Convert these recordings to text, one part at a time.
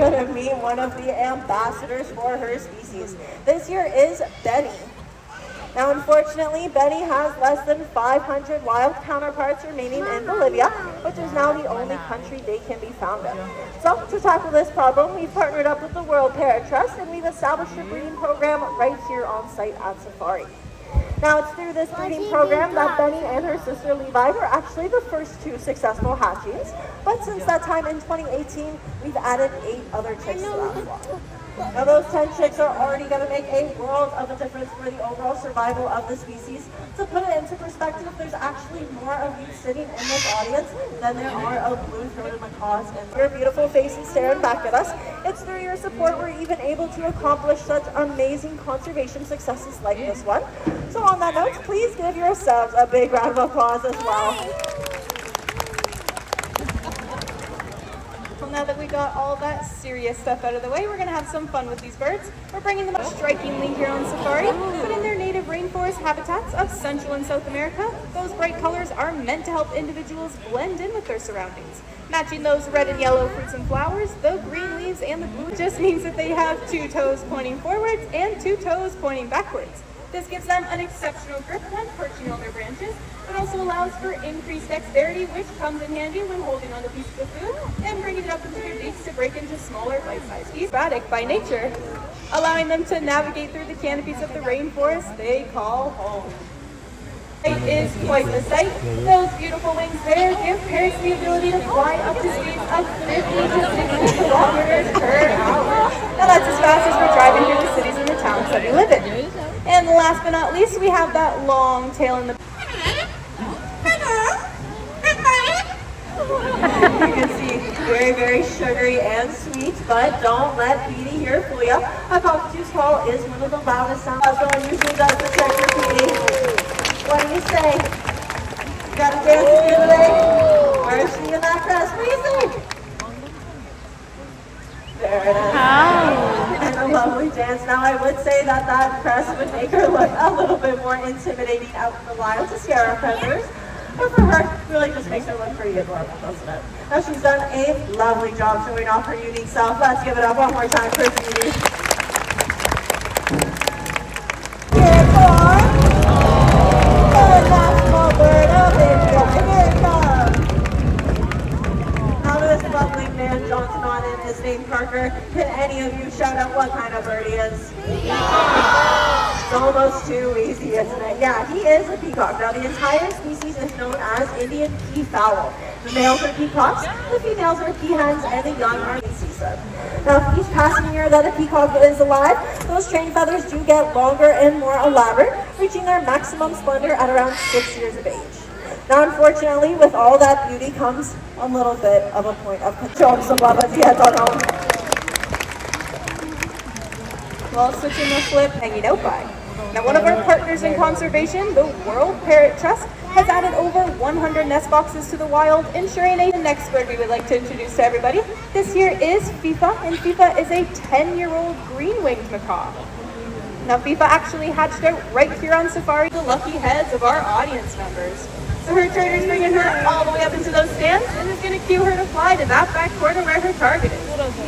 going to meet one of the ambassadors for her species. This here is Benny. Now, unfortunately, Benny has less than 500 wild counterparts remaining in Bolivia, which is now the only country they can be found in. So, to tackle this problem, we've partnered up with the World Parrot Trust, and we've established a breeding program right here on site at Safari. Now, it's through this breeding program that Benny and her sister Levi were actually the first 2 successful hatchings, but since that time in 2018, we've added 8 other chicks to that flock. Now, those 10 chicks are already going to make a world of a difference for the overall survival of the species. To put it into perspective, there's actually more of you sitting in this audience than there are of blue-throated macaws. And your beautiful faces staring back at us. It's through your support we're even able to accomplish such amazing conservation successes like this one. So on that note, please give yourselves a big round of applause as well. Now that we got all that serious stuff out of the way, we're going to have some fun with these birds. We're bringing them up strikingly here on Safari, but in their native rainforest habitats of Central and South America, those bright colors are meant to help individuals blend in with their surroundings. Matching those red and yellow fruits and flowers, the green leaves and the blue just means that they have 2 toes pointing forwards and 2 toes pointing backwards. This gives them an exceptional grip when perching on their branches, but also allows for increased dexterity, which comes in handy when holding on to pieces of food and bringing it up into their beaks to break into smaller bite-sized pieces. Erratic by nature, allowing them to navigate through the canopies of the rainforest they call home. It is quite the sight. Those beautiful wings there give parrots the ability to fly up to speeds of 50 to 60 kilometers per hour. Now that's as fast as we're driving through the cities and the towns that we live in. And last but not least, we have that long tail in the you can see very, very sugary and sweet, but don't let Petey here fool you. A cockatoo's call is one of the loudest sounds no one usually does to check your Petey. What do you say? You got a dance with you today? Where is she in that crest? What do you think? There it is. And a lovely dance. Now, I would say that that crest would make her look a little bit more intimidating out in the wild to scare our predators. But for her, it really just makes her look pretty adorable, doesn't it? Now, she's done a lovely job showing off her unique self. Let's give it up one more time for Petey. Here for the national bird of India. Here it comes. Now, to this lovely man, Johnson on in his name, Parker. Can any of you shout out what kind of bird he is? It's almost too easy, isn't it? Yeah, he is a peacock. Now, the entire species is known as Indian peafowl. The males are peacocks, the females are peahens, and the young are season. Now, for each passing year that a peacock is alive, those train feathers do get longer and more elaborate, reaching their maximum splendor at around 6 years of age. Now, unfortunately, with all that beauty comes a little bit of a point of show him some love as he heads on home. Well, switching the flip, hanging out by. Now, one of our partners in conservation, the World Parrot Trust, has added over 100 nest boxes to the wild, ensuring the next bird we would like to introduce to everybody. This here is FIFA, and FIFA is a 10-year-old green-winged macaw. Now, FIFA actually hatched out right here on Safari, the lucky heads of our audience members. So her trainer's bringing her all the way up into those stands and is going to cue her to fly to that back corner where her target is.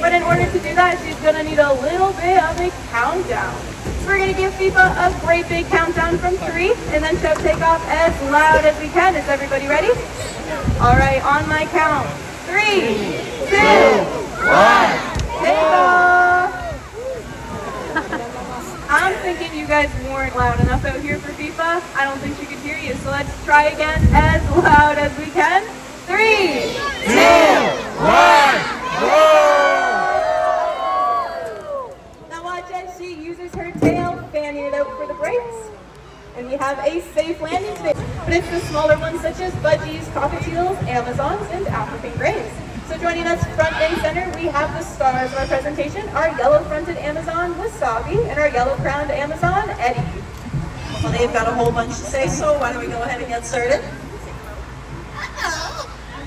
But in order to do that, she's going to need a little bit of a countdown. So we're going to give FIFA a great big countdown from 3 and then shout takeoff as loud as we can. Is everybody ready? All right, on my count. 3, 2, 1, take off! I'm thinking you guys weren't loud enough out here for FIFA. I don't think she could hear you, so let's try again as loud as we can. 3, 2, 1, go! Now watch as she uses her tail, fanning it out for the brakes. And we have a safe landing today. But it's the smaller ones such as budgies, cockatiels, Amazons, and African greys. So joining us front and center, we have the stars of our presentation, our yellow-fronted Amazon, Wasabi, and our yellow-crowned Amazon, Eddie. Well, they've got a whole bunch to say, so why don't we go ahead and get started?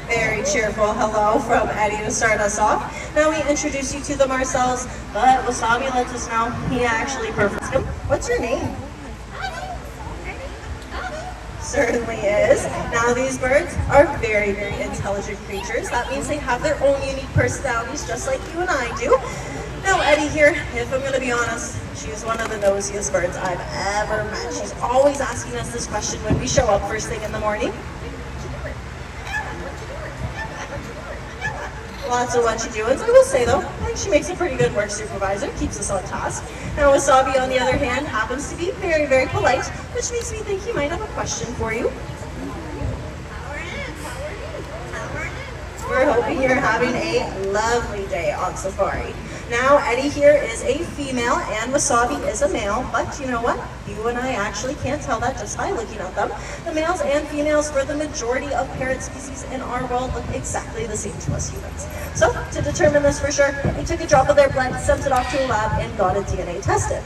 Very cheerful hello from Eddie to start us off. Now we introduce you to the Marcells, but Wasabi lets us know he actually prefers them. What's your name? certainly is. Now these birds are very, very intelligent creatures. That means they have their own unique personalities, just like you and I do. Now Eddie here, if I'm going to be honest, she's one of the nosiest birds I've ever met. She's always asking us this question when we show up first thing in the morning. Lots of what you do. And I will say though, I think she makes a pretty good work supervisor, keeps us on task. Now Wasabi on the other hand happens to be very, very polite, which makes me think he might have a question for you. We're hoping you're having a lovely day on safari. Now Eddie here is a female and Wasabi is a male, but you know what? You and I actually can't tell that just by looking at them. The males and females for the majority of parrot species in our world look exactly the same to us humans. So to determine this for sure, we took a drop of their blood, sent it off to a lab, and got it DNA tested.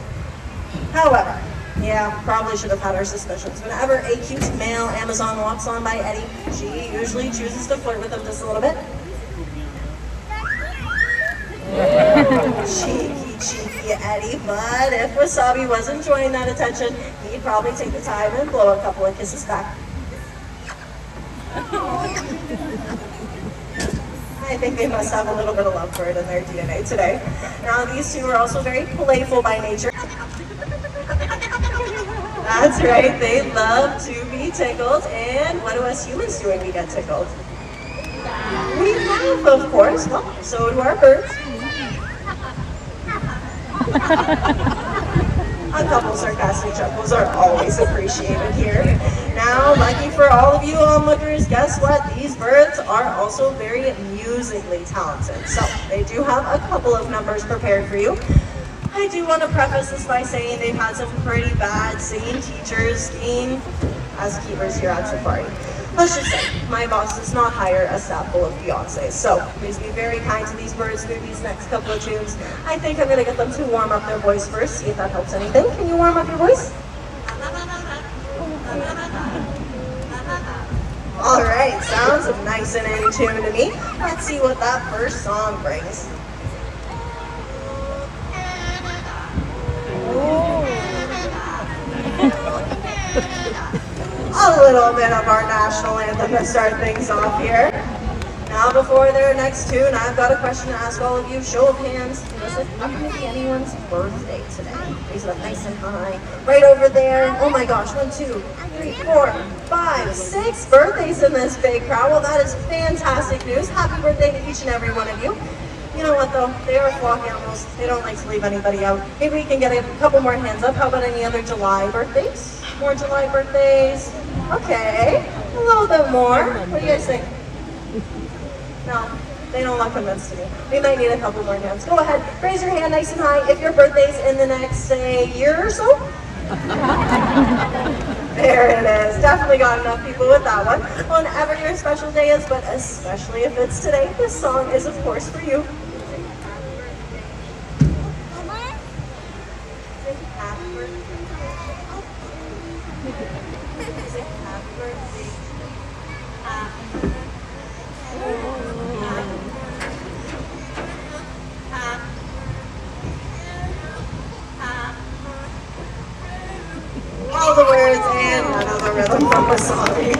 However, yeah, probably should have had our suspicions. Whenever a cute male Amazon walks on by Eddie, she usually chooses to flirt with him just a little bit. Cheeky Eddie, but if Wasabi was enjoying that attention, he'd probably take the time and blow a couple of kisses back. I think they must have a little bit of love for it in their DNA today. Now these two are also very playful by nature. That's right, they love to be tickled, and what do us humans do when we get tickled? We laugh, of course. Well, so do our birds. A couple sarcastic chuckles are always appreciated here. Now, lucky for all of you onlookers, guess what? These birds are also very musically talented. So, they do have a couple of numbers prepared for you. I do want to preface this by saying they've had some pretty bad singing teachers being as keepers here at Safari. Let's just say, my boss does not hire a staff full of Beyoncés, so please be very kind to these birds through these next couple of tunes. I think I'm going to get them to warm up their voice first, see if that helps anything. Can you warm up your voice? All right, sounds nice and in tune to me. Let's see what that first song brings. A little bit of our national anthem to start things off here. Now before their next tune, I've got a question to ask all of you. Show of hands. Does it happen to be anyone's birthday today? Raise it up nice and high. Right over there. Oh my gosh, 1, 2, 3, 4, 5, 6 birthdays in this big crowd. Well, that is fantastic news. Happy birthday to each and every one of you. You know what though, they are flock animals. They don't like to leave anybody out. Maybe we can get a couple more hands up. How about any other July birthdays? More July birthdays? Okay, a little bit more. What do you guys think? No, they don't look convinced to me. We might need a couple more hands. Go ahead, raise your hand nice and high if your birthday's in the next, say, year or so. There it is. Definitely got enough people with that one. Whenever your special day is, but especially if it's today, this song is, of course, for you. All the words and another rhythm from Wasabi.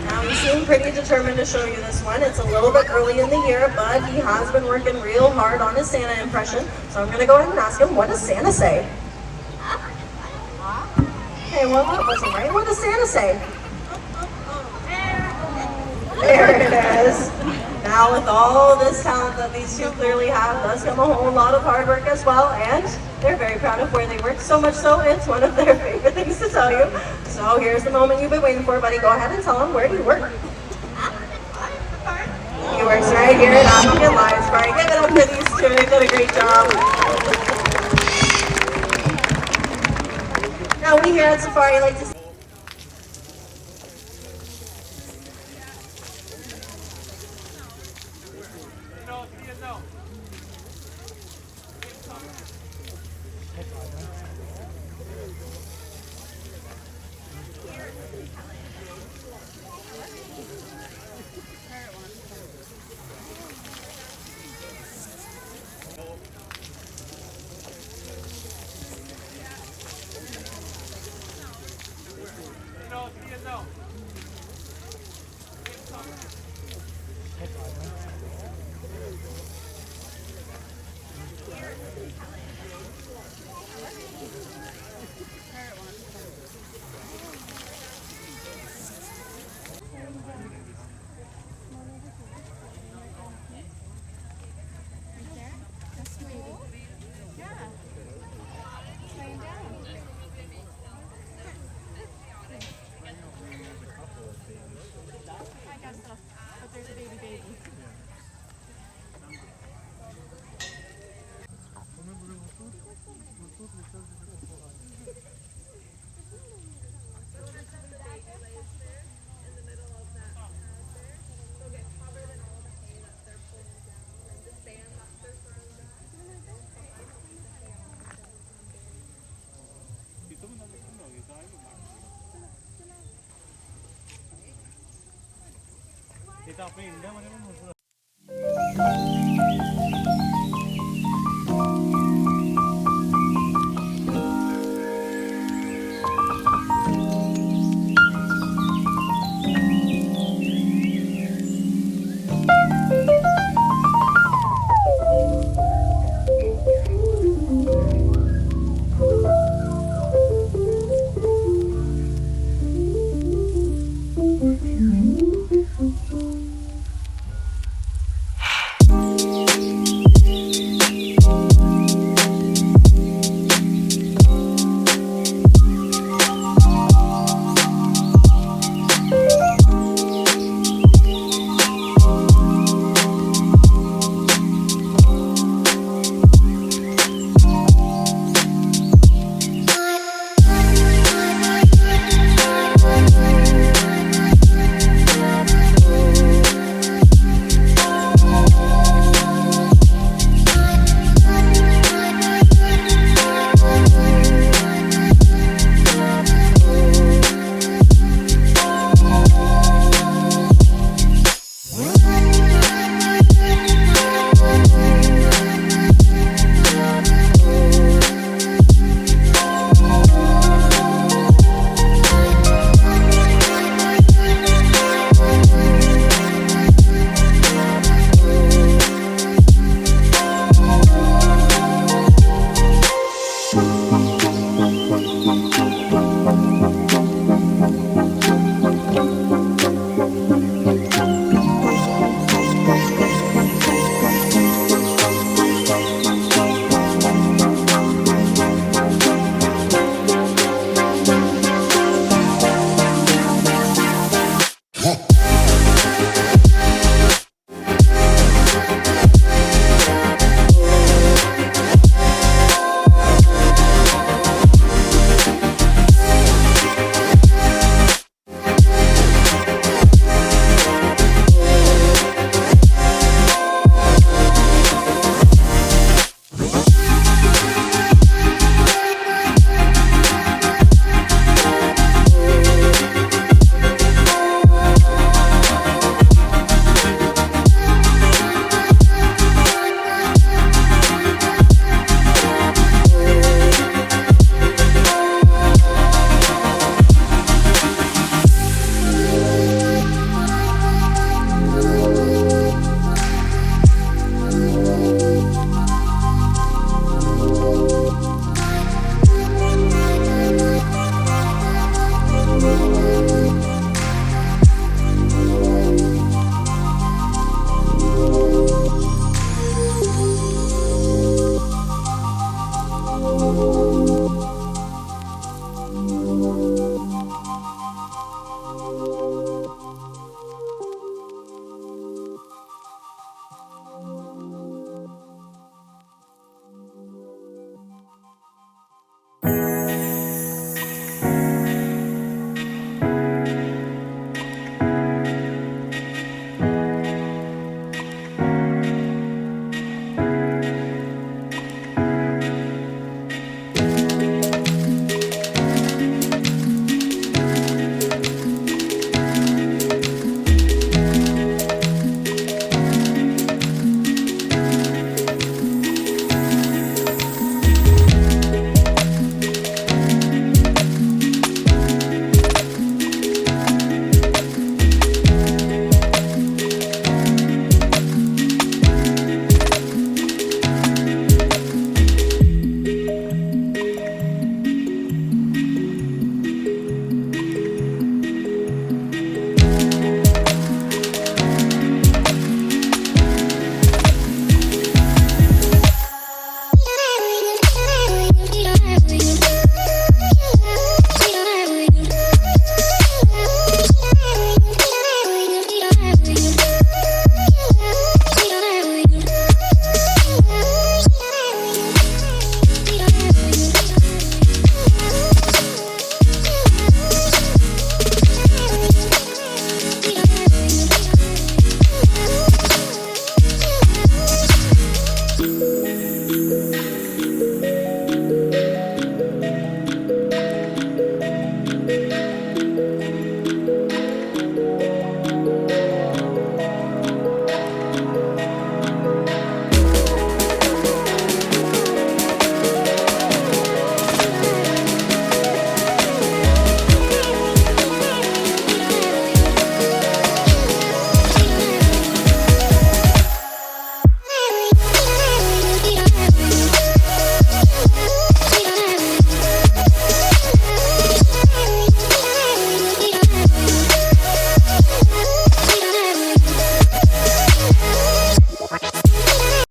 Now he seemed pretty determined to show you this one. It's a little bit early in the year, but he has been working real hard on his Santa impression. So I'm going to go ahead and ask him, what does Santa say? Okay, well that wasn't right. What does Santa say? There it is. Now with all this talent that these two clearly have, does come a whole lot of hard work as well, and they're very proud of where they work, so much so it's one of their favorite things to tell you. So here's the moment you've been waiting for, buddy. Go ahead and tell them, where do you work? He works right here at African Lions Park. Give it up for these two, they did a great job. Now we here at Safari like to आपल्या इंडियामध्ये पण